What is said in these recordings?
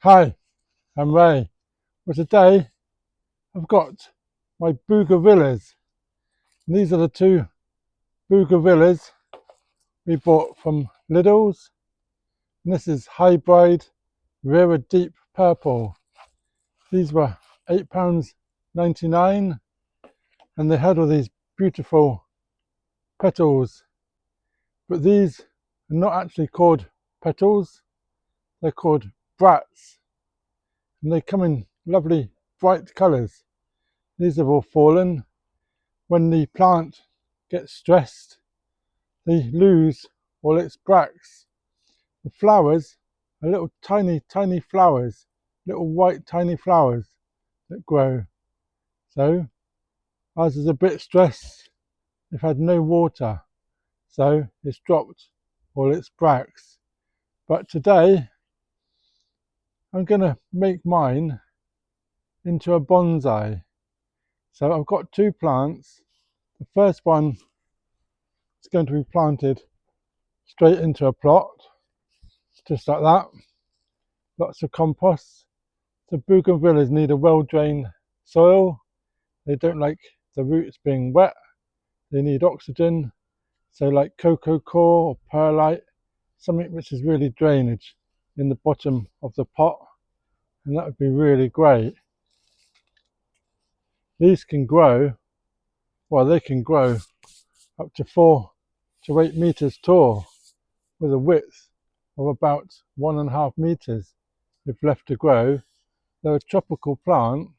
Hi, I'm Ray. Well, today I've got my Bougainvilleas. These are the two Bougainvilleas we bought from Lidl's. And this is hybrid rare deep purple. These were £8.99 and they had all these beautiful petals. But these are not actually called petals, they're called bracts. And they come in lovely bright colours. These have all fallen. When the plant gets stressed, they lose all its bracts. The flowers are little tiny flowers, little white tiny flowers that grow. So ours is a bit stressed. They've had no water, so it's dropped all its bracts. But today I'm going to make mine into a bonsai. So I've got two plants. The first one is going to be planted straight into a plot, just like that. Lots of compost. The Bougainvilleas need a well-drained soil. They don't like the roots being wet. They need oxygen. So like cocoa coir or perlite, something which is really drainage in the bottom of the pot. And that would be really great. These can grow, well, they can grow up to 4 to 8 meters tall with a width of about 1.5 meters if left to grow. They're a tropical plant,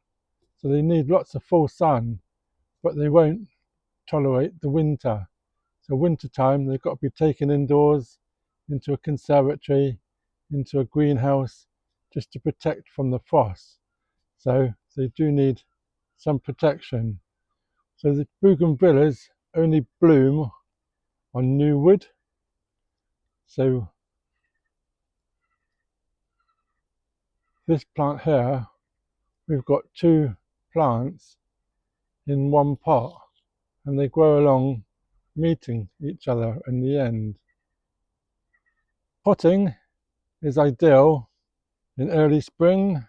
so they need lots of full sun, but they won't tolerate the winter. So winter time they've got to be taken indoors into a conservatory, into a greenhouse, just to protect from the frost. So they do need some protection. So the Bougainvilleas only bloom on new wood. So this plant here, we've got two plants in one pot and they grow along meeting each other in the end. Potting is ideal in early spring,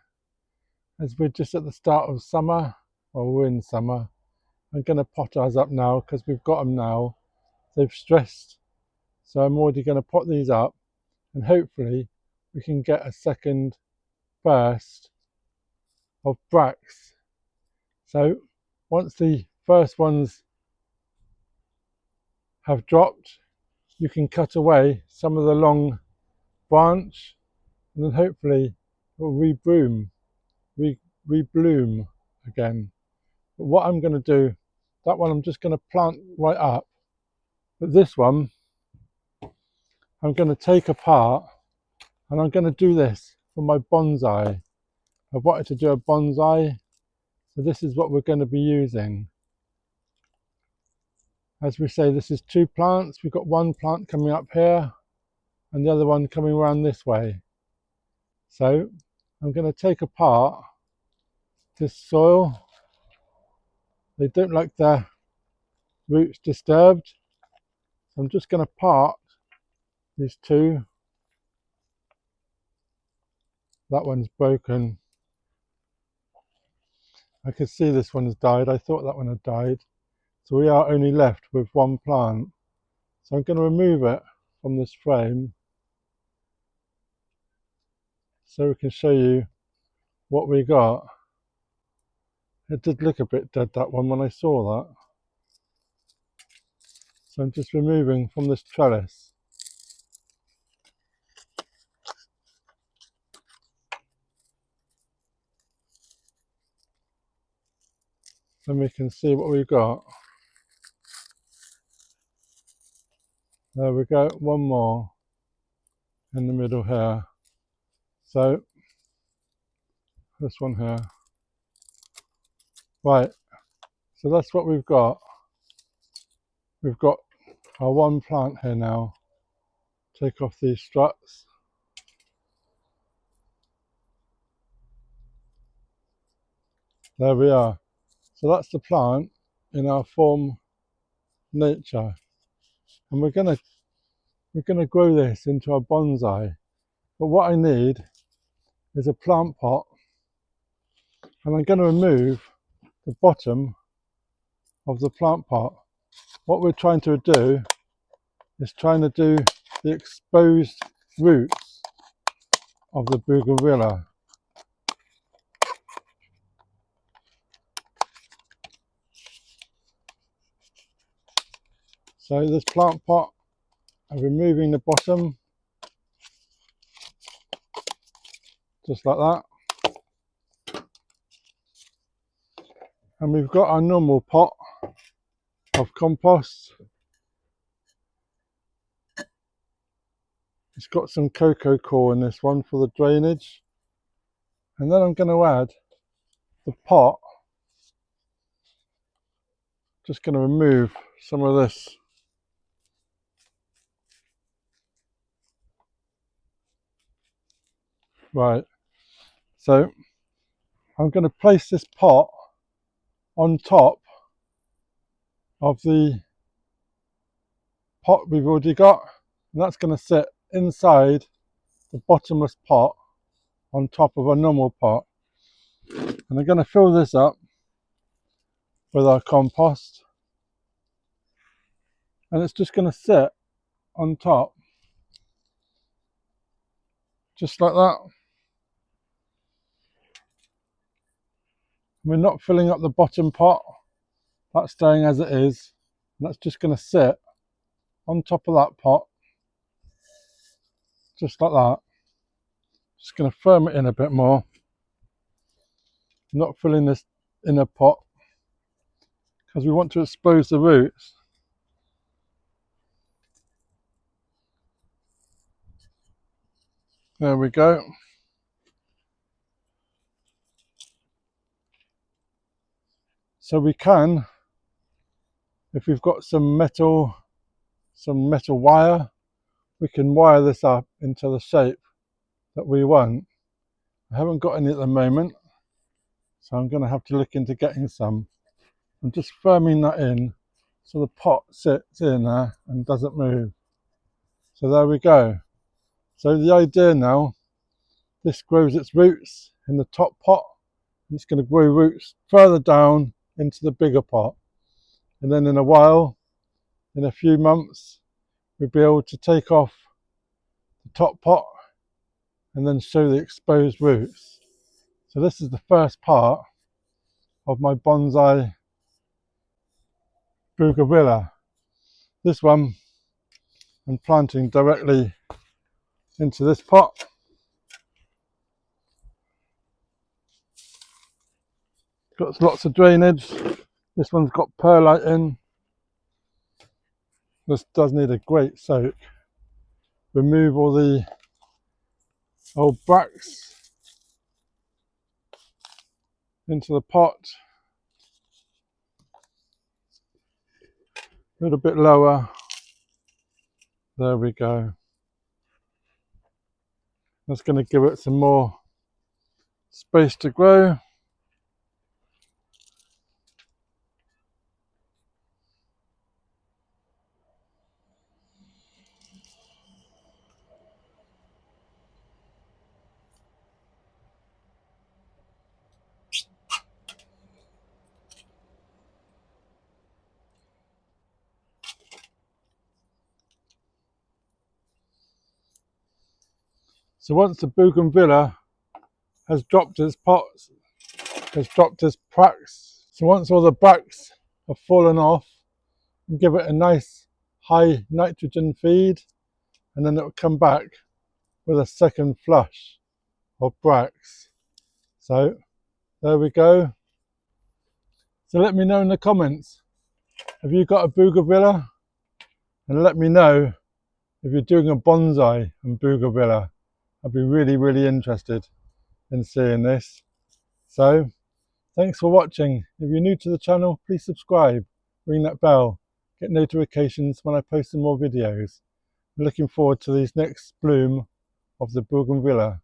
as we're just at the start of summer, or we're in summer. I'm going to pot ours up now because we've got them now. They've stressed, so I'm already going to pot these up and hopefully we can get a second burst of bracts. So once the first ones have dropped, you can cut away some of the long branch and then hopefully it will rebloom again. But what I'm going to do, that one I'm just going to plant right up, but this one I'm going to take apart and I'm going to do this for my bonsai. I wanted to do a bonsai, so this is what we're going to be using. As we say, this is two plants. We've got one plant coming up here and the other one coming around this way. So I'm going to take apart this soil. They don't like their roots disturbed. So I'm just going to part these two. That one's broken. I can see this one has died. I thought that one had died. So we are only left with one plant. So I'm going to remove it from this frame so we can show you what we got. It did look a bit dead, that one, when I saw that. So I'm just removing from this trellis. Then we can see what we got. There we go, one more in the middle here. So this one here. Right, so that's what we've got. We've got our one plant here now. Take off these struts. There we are. So that's the plant in our form nature. And we're gonna grow this into a bonsai. But what I need is a plant pot, and I'm going to remove the bottom of the plant pot. What we're trying to do is the exposed roots of the Bougainvillea. So this plant pot, I'm removing the bottom, just like that. And we've got our normal pot of compost. It's got some cocoa coir in this one for the drainage. And then I'm going to add the pot. Just going to remove some of this. Right, so I'm going to place this pot on top of the pot we've already got, and that's going to sit inside the bottomless pot on top of a normal pot. And I'm going to fill this up with our compost, and it's just going to sit on top, just like that. We're not filling up the bottom pot, that's staying as it is, and that's just going to sit on top of that pot, just like that. Just going to firm it in a bit more. I'm not filling this inner pot because we want to expose the roots. There we go. So we can, if we've got some metal wire, we can wire this up into the shape that we want. I haven't got any at the moment, so I'm going to have to look into getting some. I'm just firming that in so the pot sits in there and doesn't move. So there we go. So the idea now, this grows its roots in the top pot, and it's going to grow roots further down into the bigger pot. And then in a while, in a few months, we'll be able to take off the top pot and then show the exposed roots. So this is the first part of my bonsai Bougainvillea. This one I'm planting directly into this pot. Got lots of drainage. This one's got perlite in. This does need a great soak. Remove all the old bracts into the pot. A little bit lower. There we go. That's going to give it some more space to grow. So once the Bougainvillea has dropped its pots, has dropped its bracts, so once all the bracts have fallen off, and give it a nice high nitrogen feed, and then it will come back with a second flush of bracts. So there we go. So let me know in the comments, have you got a Bougainvillea? And let me know if you're doing a bonsai and Bougainvillea. I'd be really interested in seeing this. So thanks for watching. If you're new to the channel, please subscribe, ring that bell, get notifications when I post some more videos. I'm looking forward to this next bloom of the Bougainvillea.